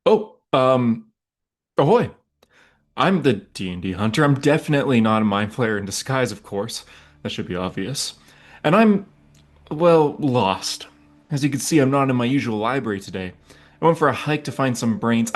Oh, ahoy. I'm the D&D hunter. I'm definitely not a mind flayer in disguise, of course. That should be obvious. And I'm, well, lost. As you can see, I'm not in my usual library today. I went for a hike to find some brains.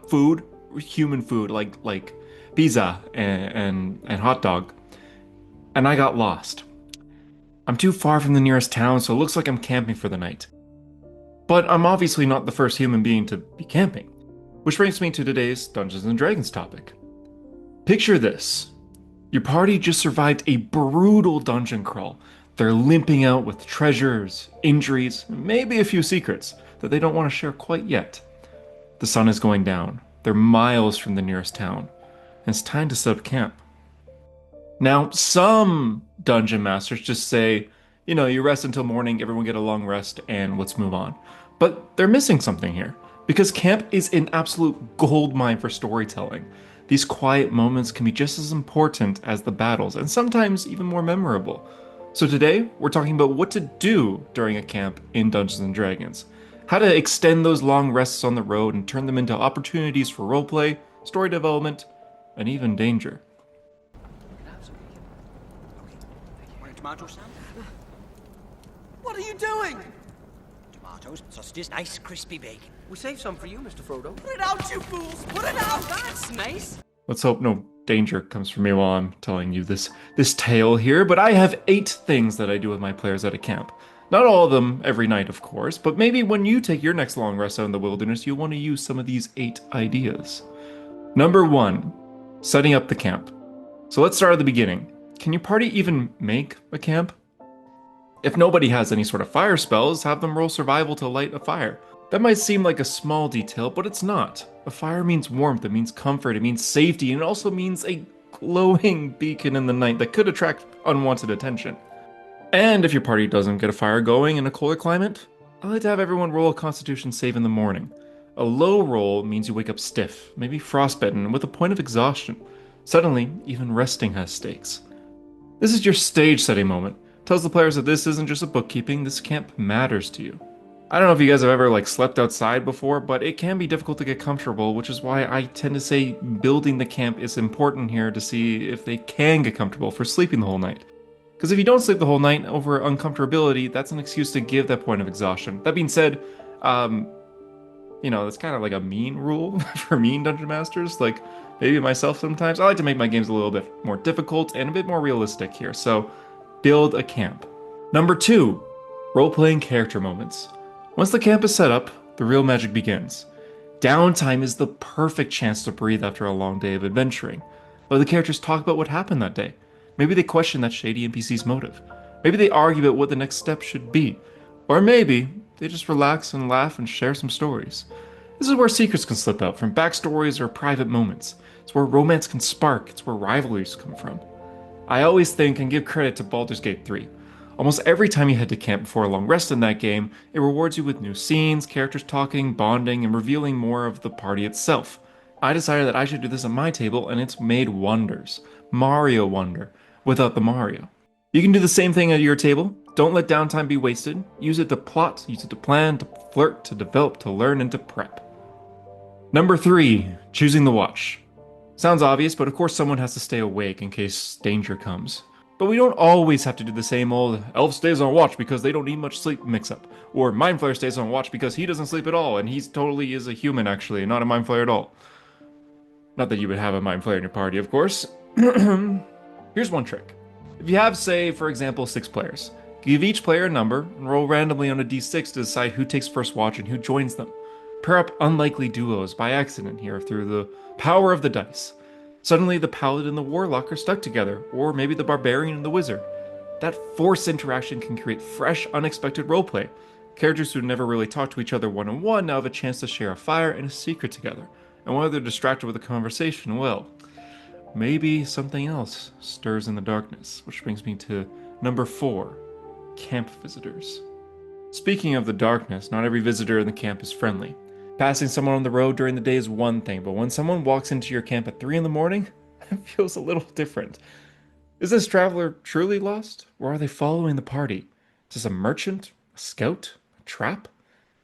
Food, human food, like pizza and hot dog. And I got lost. I'm too far from the nearest town, so it looks like I'm camping for the night. But I'm obviously not the first human being to be camping. Which brings me to today's Dungeons and Dragons topic. Picture this. Your party just survived a brutal dungeon crawl. They're limping out with treasures, injuries, maybe a few secrets that they don't want to share quite yet. The sun is going down. They're miles from the nearest town. And it's time to set up camp. Now, some dungeon masters just say, you rest until morning, everyone get a long rest, and let's move on. But they're missing something here, because camp is an absolute goldmine for storytelling. These quiet moments can be just as important as the battles, and sometimes even more memorable. So today, we're talking about what to do during a camp in Dungeons and Dragons. How to extend those long rests on the road and turn them into opportunities for roleplay, story development, and even danger. Want a tomato salad? What are you doing? Tomatoes, sausages, nice crispy bacon. We saved some for you, Mr. Frodo. Put it out, you fools! Put it out! That's nice. Let's hope no danger comes for me while I'm telling you this tale here, but I have 8 things that I do with my players at a camp. Not all of them every night, of course, but maybe when you take your next long rest out in the wilderness, you'll want to use some of these 8 ideas. Number 1, setting up the camp. So let's start at the beginning. Can your party even make a camp? If nobody has any sort of fire spells, have them roll survival to light a fire. That might seem like a small detail, but it's not. A fire means warmth, it means comfort, it means safety, and it also means a glowing beacon in the night that could attract unwanted attention. And if your party doesn't get a fire going in a colder climate, I like to have everyone roll a constitution save in the morning. A low roll means you wake up stiff, maybe frostbitten, with a point of exhaustion. Suddenly, even resting has stakes. This is your stage setting moment. Tells the players that this isn't just a bookkeeping, this camp matters to you. I don't know if you guys have ever slept outside before, but it can be difficult to get comfortable, which is why I tend to say building the camp is important here to see if they can get comfortable for sleeping the whole night. Because if you don't sleep the whole night over uncomfortability, that's an excuse to give that point of exhaustion. That being said, um, that's kind of like a mean rule for mean dungeon masters. Like maybe myself sometimes. I like to make my games a little bit more difficult and a bit more realistic here. So build a camp. Number 2, role-playing character moments. Once the camp is set up, the real magic begins. Downtime is the perfect chance to breathe after a long day of adventuring. Let the characters talk about what happened that day. Maybe they question that shady NPC's motive. Maybe they argue about what the next step should be. Or maybe they just relax and laugh and share some stories. This is where secrets can slip out from backstories or private moments. It's where romance can spark. It's where rivalries come from. I always think and give credit to Baldur's Gate 3. Almost every time you head to camp before a long rest in that game, it rewards you with new scenes, characters talking, bonding, and revealing more of the party itself. I decided that I should do this at my table, and it's made wonders. Mario wonder, without the Mario. You can do the same thing at your table. Don't let downtime be wasted. Use it to plot, use it to plan, to flirt, to develop, to learn, and to prep. Number 3, choosing the watch. Sounds obvious, but of course someone has to stay awake in case danger comes. But we don't always have to do the same old elf stays on watch because they don't need much sleep mix-up, or mind flayer stays on watch because he doesn't sleep at all and he's totally is a human actually, and not a mind flayer at all. Not that you would have a mind flayer in your party, of course. Here's one trick. If you have, say, for example, 6 players, give each player a number and roll randomly on a d6 to decide who takes first watch and who joins them. Pair up unlikely duos by accident here through the power of the dice. Suddenly the paladin and the warlock are stuck together, or maybe the barbarian and the wizard. That forced interaction can create fresh, unexpected roleplay. Characters who never really talk to each other one-on-one now have a chance to share a fire and a secret together. And while they're distracted with the conversation, well, maybe something else stirs in the darkness, which brings me to number 4, camp visitors. Speaking of the darkness, not every visitor in the camp is friendly. Passing someone on the road during the day is one thing, but when someone walks into your camp at 3 in the morning, it feels a little different. Is this traveler truly lost, or are they following the party? Is this a merchant, a scout, a trap?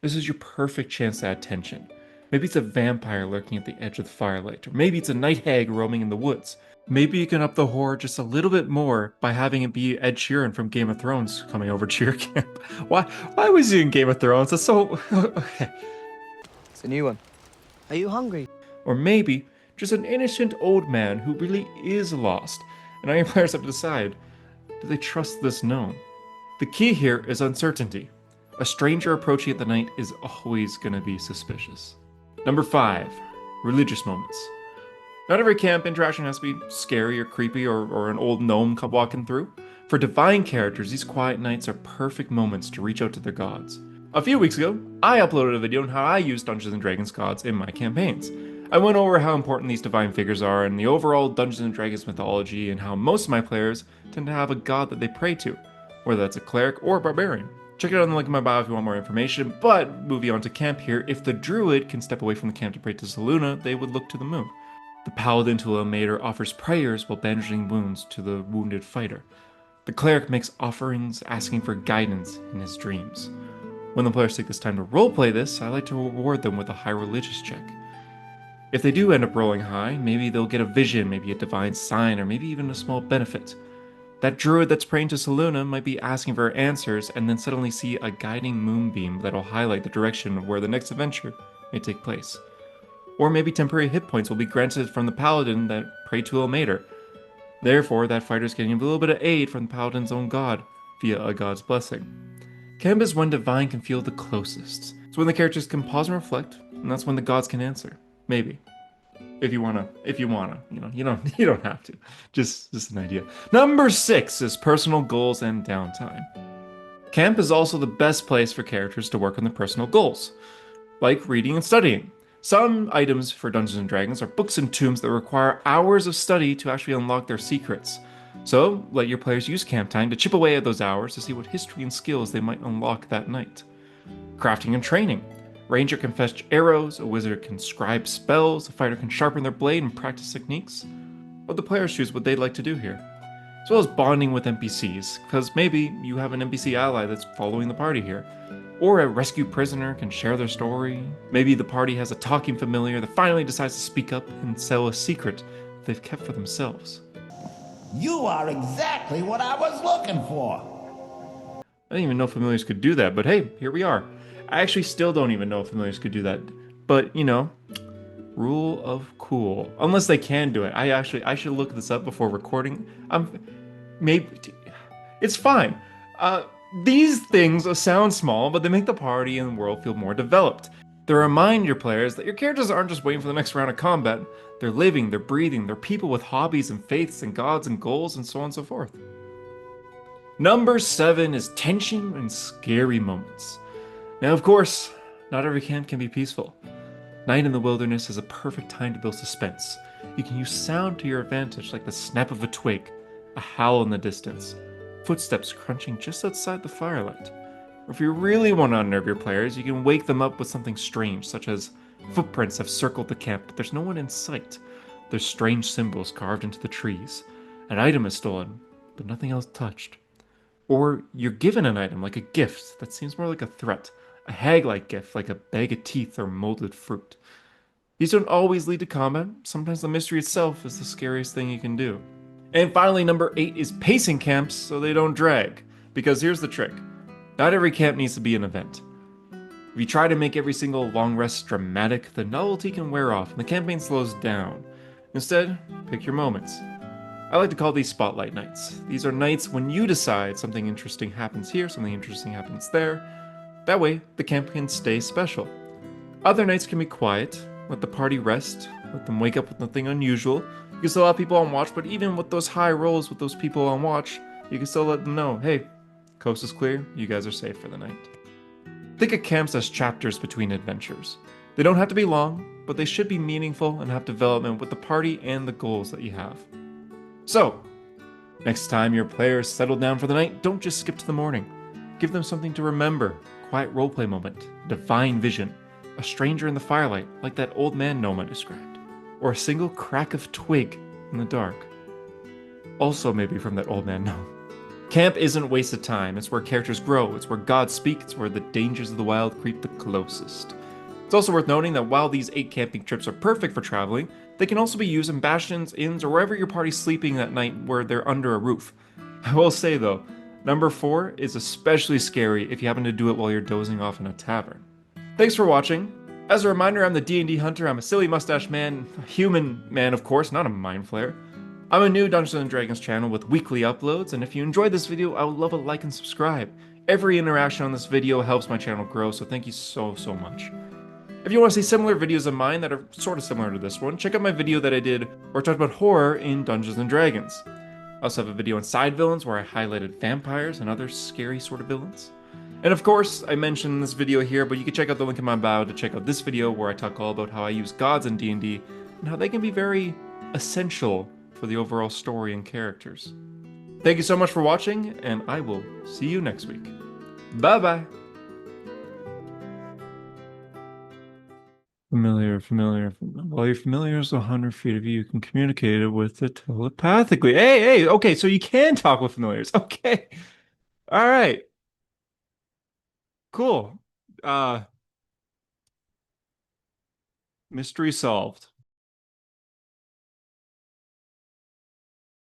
This is your perfect chance to add tension. Maybe it's a vampire lurking at the edge of the firelight, or maybe it's a night hag roaming in the woods. Maybe you can up the horror just a little bit more by having it be Ed Sheeran from Game of Thrones coming over to your camp. Why was he in Game of Thrones? That's so okay. It's a new one. Are you hungry? Or maybe just an innocent old man who really is lost, and all your players have to decide, do they trust this gnome? The key here is uncertainty. A stranger approaching at the night is always going to be suspicious. Number 5, religious moments. Not every camp interaction has to be scary or creepy or an old gnome come walking through. For divine characters, these quiet nights are perfect moments to reach out to their gods. A few weeks ago, I uploaded a video on how I use Dungeons & Dragons gods in my campaigns. I went over how important these divine figures are and the overall Dungeons & Dragons mythology and how most of my players tend to have a god that they pray to, whether that's a cleric or a barbarian. Check it out in the link in my bio if you want more information, but moving on to camp here, if the druid can step away from the camp to pray to Selûne, they would look to the moon. The paladin to Ilmater offers prayers while bandaging wounds to the wounded fighter. The cleric makes offerings asking for guidance in his dreams. When the players take this time to roleplay this, I like to reward them with a high religious check. If they do end up rolling high, maybe they'll get a vision, maybe a divine sign, or maybe even a small benefit. That druid that's praying to Selûne might be asking for answers and then suddenly see a guiding moonbeam that'll highlight the direction of where the next adventure may take place. Or maybe temporary hit points will be granted from the paladin that prayed to Ilmater. Therefore, that fighter's getting a little bit of aid from the paladin's own god via a god's blessing. Camp is when divine can feel the closest. It's when the characters can pause and reflect, and that's when the gods can answer. Maybe. If you wanna, you don't have to. Just an idea. Number 6 is personal goals and downtime. Camp is also the best place for characters to work on their personal goals, like reading and studying. Some items for Dungeons & Dragons are books and tomes that require hours of study to actually unlock their secrets. So, let your players use camp time to chip away at those hours to see what history and skills they might unlock that night. Crafting and training. Ranger can fetch arrows, a wizard can scribe spells, a fighter can sharpen their blade and practice techniques. But the players choose what they'd like to do here. As well as bonding with NPCs, because maybe you have an NPC ally that's following the party here. Or a rescued prisoner can share their story. Maybe the party has a talking familiar that finally decides to speak up and sell a secret they've kept for themselves. You are exactly what I was looking for. I didn't even know familiars could do that, but hey, here we are. I actually still don't even know if familiars could do that. But, rule of cool. Unless they can do it. I should look this up before recording. Maybe it's fine. These things sound small, but they make the party and the world feel more developed. They remind your players that your characters aren't just waiting for the next round of combat. They're living, they're breathing, they're people with hobbies and faiths and gods and goals and so on and so forth. Number 7 is tension and scary moments. Now, of course, not every camp can be peaceful. Night in the wilderness is a perfect time to build suspense. You can use sound to your advantage, like the snap of a twig, a howl in the distance, footsteps crunching just outside the firelight. Or if you really want to unnerve your players, you can wake them up with something strange, such as footprints have circled the camp, but there's no one in sight. There's strange symbols carved into the trees. An item is stolen, but nothing else touched. Or you're given an item, like a gift, that seems more like a threat. A hag-like gift, like a bag of teeth or molded fruit. These don't always lead to combat. Sometimes the mystery itself is the scariest thing you can do. And finally, number 8 is pacing camps so they don't drag. Because here's the trick. Not every camp needs to be an event. If you try to make every single long rest dramatic, the novelty can wear off and the campaign slows down. Instead, pick your moments. I like to call these spotlight nights. These are nights when you decide something interesting happens here, something interesting happens there. That way, the camp can stay special. Other nights can be quiet, let the party rest, let them wake up with nothing unusual. You can still have people on watch, but even with those high rolls with those people on watch, you can still let them know, hey, coast is clear, you guys are safe for the night. Think of camps as chapters between adventures. They don't have to be long, but they should be meaningful and have development with the party and the goals that you have. So, next time your players settle down for the night, don't just skip to the morning. Give them something to remember. Quiet roleplay moment, a divine vision, a stranger in the firelight, like that old man Noma described, or a single crack of twig in the dark. Also maybe from that old man Noma. Camp isn't wasted time, it's where characters grow, it's where gods speak, it's where the dangers of the wild creep the closest. It's also worth noting that while these 8 camping trips are perfect for traveling, they can also be used in bastions, inns, or wherever your party's sleeping that night where they're under a roof. I will say though, number 4 is especially scary if you happen to do it while you're dozing off in a tavern. Thanks for watching. As a reminder, I'm the D&D Hunter. I'm a silly mustache man, a human man of course, not a mind flayer. I'm a new Dungeons & Dragons channel with weekly uploads, and if you enjoyed this video, I would love a like and subscribe. Every interaction on this video helps my channel grow, so thank you so much. If you want to see similar videos of mine that are sort of similar to this one, check out my video that I did where I talked about horror in Dungeons & Dragons. I also have a video on side villains where I highlighted vampires and other scary sort of villains. And of course, I mentioned this video here, but you can check out the link in my bio to check out this video where I talk all about how I use gods in D&D and how they can be very essential for the overall story and characters. Thank you so much for watching, and I will see you next week. Bye-bye! Familiar. While your familiar is 100 feet of you, you can communicate with it telepathically. Hey, okay, so you can talk with familiars. Okay. All right. Cool. Uh, Mystery solved.